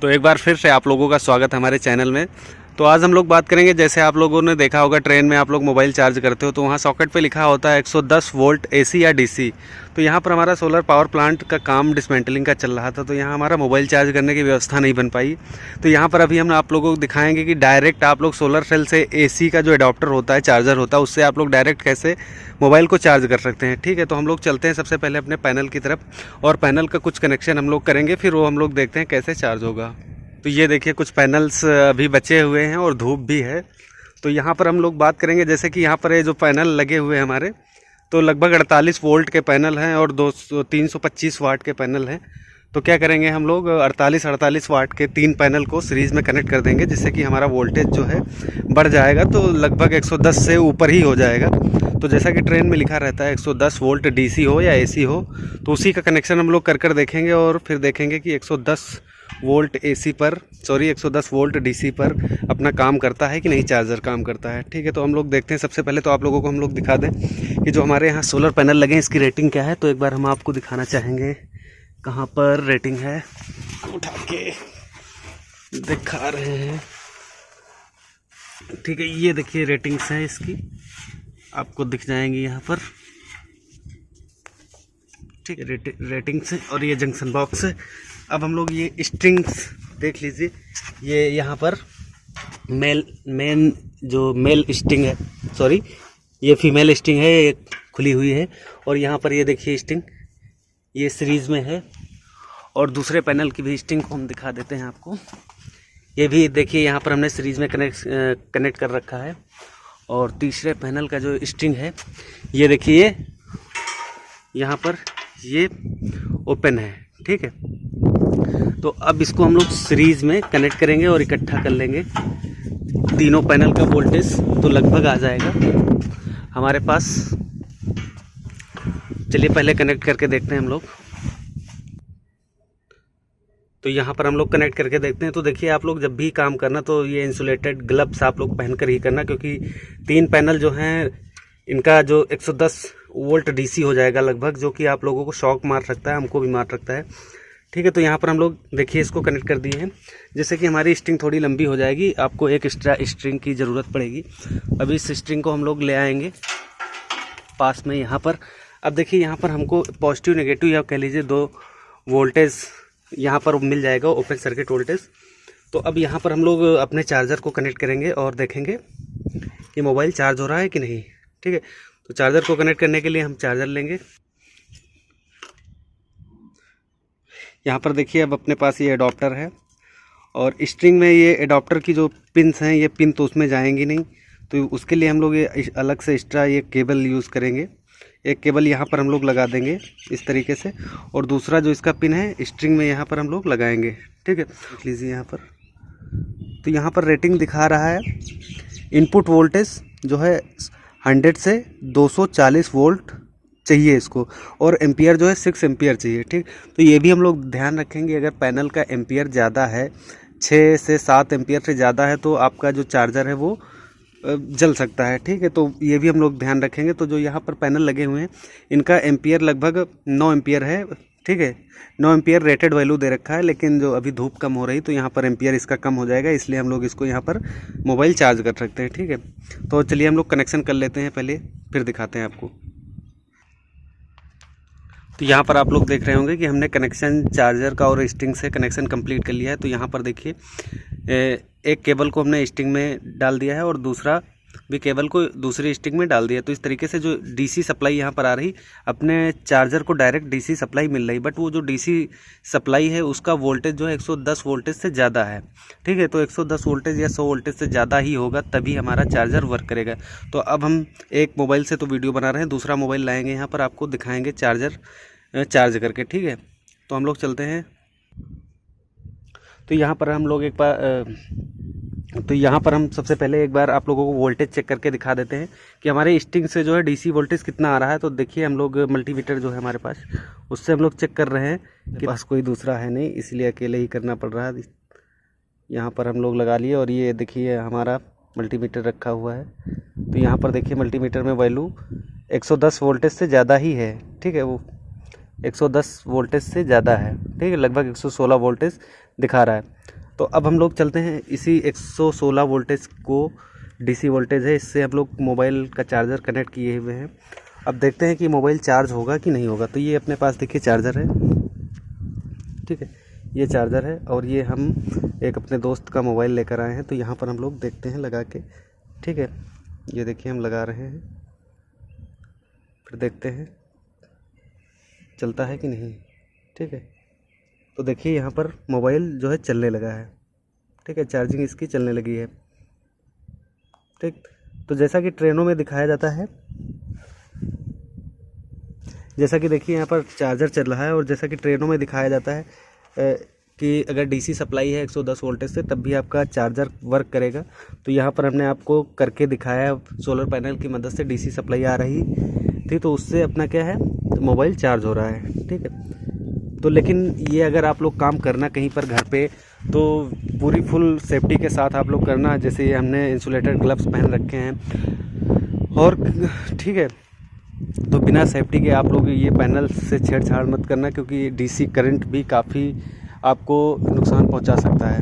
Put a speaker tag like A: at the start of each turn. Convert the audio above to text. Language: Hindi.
A: तो एक बार फिर से आप लोगों का स्वागत है हमारे चैनल में। तो आज हम लोग बात करेंगे, जैसे आप लोगों ने देखा होगा ट्रेन में आप लोग मोबाइल चार्ज करते हो तो वहाँ सॉकेट पे लिखा होता है 110 वोल्ट एसी या डीसी। तो यहाँ पर हमारा सोलर पावर प्लांट का काम डिसमेंटलिंग का चल रहा था, तो यहाँ हमारा मोबाइल चार्ज करने की व्यवस्था नहीं बन पाई। तो यहाँ पर अभी हम आप लोगों को दिखाएंगे कि डायरेक्ट आप लोग सोलर सेल से एसी का जो एडाप्टर होता है, चार्जर होता है, उससे आप लोग डायरेक्ट कैसे मोबाइल को चार्ज कर सकते हैं। ठीक है, तो हम लोग चलते हैं सबसे पहले अपने पैनल की तरफ और पैनल का कुछ कनेक्शन हम लोग करेंगे, फिर वो हम लोग देखते हैं कैसे चार्ज होगा। तो ये देखिए कुछ पैनल्स अभी बचे हुए हैं और धूप भी है। तो यहाँ पर हम लोग बात करेंगे, जैसे कि यहाँ पर ये जो पैनल लगे हुए हैं हमारे, तो लगभग 48 वोल्ट के पैनल हैं और 325 वाट के पैनल हैं। तो क्या करेंगे हम लोग 48 वाट के 3 पैनल को सीरीज़ में कनेक्ट कर देंगे, जिससे कि हमारा वोल्टेज जो है बढ़ जाएगा, तो लगभग 110 से ऊपर ही हो जाएगा। तो जैसा कि ट्रेन में लिखा रहता है 110 वोल्ट डीसी हो या एसी हो, तो उसी का कनेक्शन हम लोग कर देखेंगे और फिर देखेंगे कि 110 वोल्ट एसी पर 110 वोल्ट डीसी पर अपना काम करता है कि नहीं, चार्जर काम करता है। ठीक है, तो हम लोग देखते हैं। सबसे पहले तो आप लोगों को हम लोग दिखा दें कि जो हमारे यहाँ सोलर पैनल लगे हैं इसकी रेटिंग क्या है। तो एक बार हम आपको दिखाना चाहेंगे कहाँ पर रेटिंग है, उठा के दिखा रहे हैं। ठीक है, ये देखिए रेटिंग्स हैं इसकी, आपको दिख जाएंगी यहाँ पर। ठीक है, रेटिंग्स है और ये जंक्शन बॉक्स है। अब हम लोग ये स्ट्रिंग्स देख लीजिए, ये यहाँ पर मेन जो मेल स्ट्रिंग है, सॉरी ये फीमेल स्ट्रिंग है, ये खुली हुई है। और यहाँ पर ये देखिए स्ट्रिंग, ये सीरीज़ में है। और दूसरे पैनल की भी स्ट्रिंग को हम दिखा देते हैं आपको। ये भी देखिए यहाँ पर हमने सीरीज़ में कनेक्ट कर रखा है। और तीसरे पैनल का जो स्ट्रिंग है, ये देखिए यहाँ पर ये ओपन है। ठीक है, तो अब इसको हम लोग सीरीज़ में कनेक्ट करेंगे और इकट्ठा कर लेंगे तीनों पैनल का वोल्टेज, तो लगभग आ जाएगा हमारे पास। चलिए पहले कनेक्ट करके देखते हैं हम लोग। तो यहाँ पर हम लोग कनेक्ट करके देखते हैं। तो देखिए आप लोग जब भी काम करना तो ये इंसुलेटेड ग्लव्स आप लोग पहन कर ही करना, क्योंकि 3 पैनल जो हैं इनका जो 110 वोल्ट डीसी हो जाएगा लगभग, जो कि आप लोगों को शॉक मार सकता है, हमको भी मार सकता है। ठीक है, तो यहाँ पर हम लोग देखिए इसको कनेक्ट कर दिए हैं, जिससे कि हमारी स्ट्रिंग थोड़ी लंबी हो जाएगी। आपको एक एक्स्ट्रा स्ट्रिंग की ज़रूरत पड़ेगी। अभी इस स्ट्रिंग को हम लोग ले आएंगे पास में यहाँ पर। अब देखिए यहाँ पर हमको पॉजिटिव नेगेटिव या कह लीजिए 2 वोल्टेज यहाँ पर मिल जाएगा, ओपन सर्किट वोल्टेज। तो अब यहाँ पर हम लोग अपने चार्जर को कनेक्ट करेंगे और देखेंगे कि मोबाइल चार्ज हो रहा है कि नहीं। ठीक है, तो चार्जर को कनेक्ट करने के लिए हम चार्जर लेंगे। यहाँ पर देखिए अब अपने पास ये एडाप्टर है और स्ट्रिंग में ये एडाप्टर की जो पिन्स हैं, ये पिन तो उसमें जाएंगी नहीं, तो उसके लिए हम लोग ये अलग से एक्स्ट्रा ये केबल यूज़ करेंगे। एक केबल यहाँ पर हम लोग लगा देंगे इस तरीके से, और दूसरा जो इसका पिन है स्ट्रिंग में यहाँ पर हम लोग लगाएंगे। ठीक है, देख लीजिए यहाँ पर। तो यहाँ पर रेटिंग दिखा रहा है, इनपुट वोल्टेज जो है 100 से 240 वोल्ट चाहिए इसको, और एम्पियर जो है 6 एम्पियर चाहिए। ठीक, तो ये भी हम लोग ध्यान रखेंगे, अगर पैनल का एम्पियर ज़्यादा है, 6 से 7 एम्पियर से ज़्यादा है, तो आपका जो चार्जर है वो जल सकता है। ठीक है, तो ये भी हम लोग ध्यान रखेंगे। तो जो यहाँ पर पैनल लगे हुए हैं इनका एम्पियर लगभग 9 एम्पियर है। ठीक है, 9 एम्पियर रेटेड वैल्यू दे रखा है, लेकिन जो अभी धूप कम हो रही तो यहाँ पर एम्पियर इसका कम हो जाएगा, इसलिए हम लोग इसको यहाँ पर मोबाइल चार्ज कर सकते हैं। ठीक है, तो चलिए हम लोग कनेक्शन कर लेते हैं पहले, फिर दिखाते हैं आपको। तो यहाँ पर आप लोग देख रहे होंगे कि हमने कनेक्शन चार्जर का और स्ट्रिंग से कनेक्शन कंप्लीट कर लिया है। तो यहाँ पर देखिए एक केबल को हमने स्ट्रिंग में डाल दिया है और दूसरा भी केबल को दूसरी स्ट्रिंग में डाल दिया। तो इस तरीके से जो डीसी सप्लाई यहाँ पर आ रही, अपने चार्जर को डायरेक्ट डीसी सप्लाई मिल रही, बट वो जो डीसी सप्लाई है उसका वोल्टेज जो है 110 वोल्टेज से ज़्यादा है। ठीक है, तो 110 वोल्टेज या 100 वोल्टेज से ज़्यादा ही होगा तभी हमारा चार्जर वर्क करेगा। तो अब हम एक मोबाइल से तो वीडियो बना रहे हैं, दूसरा मोबाइल लाएंगे यहाँ पर, आपको दिखाएंगे चार्जर चार्ज करके। ठीक है, तो हम लोग चलते हैं। तो यहाँ पर हम लोग हम सबसे पहले एक बार आप लोगों को वोल्टेज चेक करके दिखा देते हैं कि हमारे स्ट्रिंग से जो है डीसी वोल्टेज कितना आ रहा है। तो देखिए हम लोग मल्टीमीटर जो है हमारे पास, उससे हम लोग चेक कर रहे हैं कि पास कोई दूसरा है नहीं, इसलिए अकेले ही करना पड़ रहा है। यहाँ पर हम लोग लगा लिए और ये देखिए हमारा मल्टीमीटर रखा हुआ है। तो यहाँ पर देखिए मल्टीमीटर में वैल्यू 110 वोल्टेज से ज़्यादा ही है। ठीक है, वो 110 वोल्टेज से ज़्यादा है। ठीक है, लगभग 116 वोल्टेज दिखा रहा है। तो अब हम लोग चलते हैं इसी 116 वोल्टेज को, डीसी वोल्टेज है, इससे हम लोग मोबाइल का चार्जर कनेक्ट किए हुए हैं। अब देखते हैं कि मोबाइल चार्ज होगा कि नहीं होगा। तो ये अपने पास देखिए चार्जर है, ठीक है, ये चार्जर है और ये हम एक अपने दोस्त का मोबाइल लेकर आए हैं। तो यहाँ पर हम लोग देखते हैं लगा के, ठीक है, ये देखिए हम लगा रहे हैं, फिर देखते हैं चलता है कि नहीं, ठीक है। तो देखिए यहाँ पर मोबाइल जो है चलने लगा है, ठीक है, चार्जिंग इसकी चलने लगी है, ठीक। तो जैसा कि ट्रेनों में दिखाया जाता है, जैसा कि देखिए यहाँ पर चार्जर चल रहा है, और जैसा कि ट्रेनों में दिखाया जाता है कि अगर डीसी सप्लाई है 110 वोल्टेज से तब भी आपका चार्जर वर्क करेगा। तो यहाँ पर हमने आपको करके दिखाया, सोलर पैनल की मदद से डीसी सप्लाई आ रही थी, तो उससे अपना क्या है, मोबाइल चार्ज हो रहा है, ठीक है। तो लेकिन ये अगर आप लोग काम करना कहीं पर घर पे, तो पूरी फुल सेफ्टी के साथ आप लोग करना। जैसे ये हमने इंसुलेटेड ग्लव्स पहन रखे हैं, और ठीक है, तो बिना सेफ्टी के आप लोग ये पैनल से छेड़छाड़ मत करना, क्योंकि डीसी करंट भी काफ़ी आपको नुकसान पहुंचा सकता है।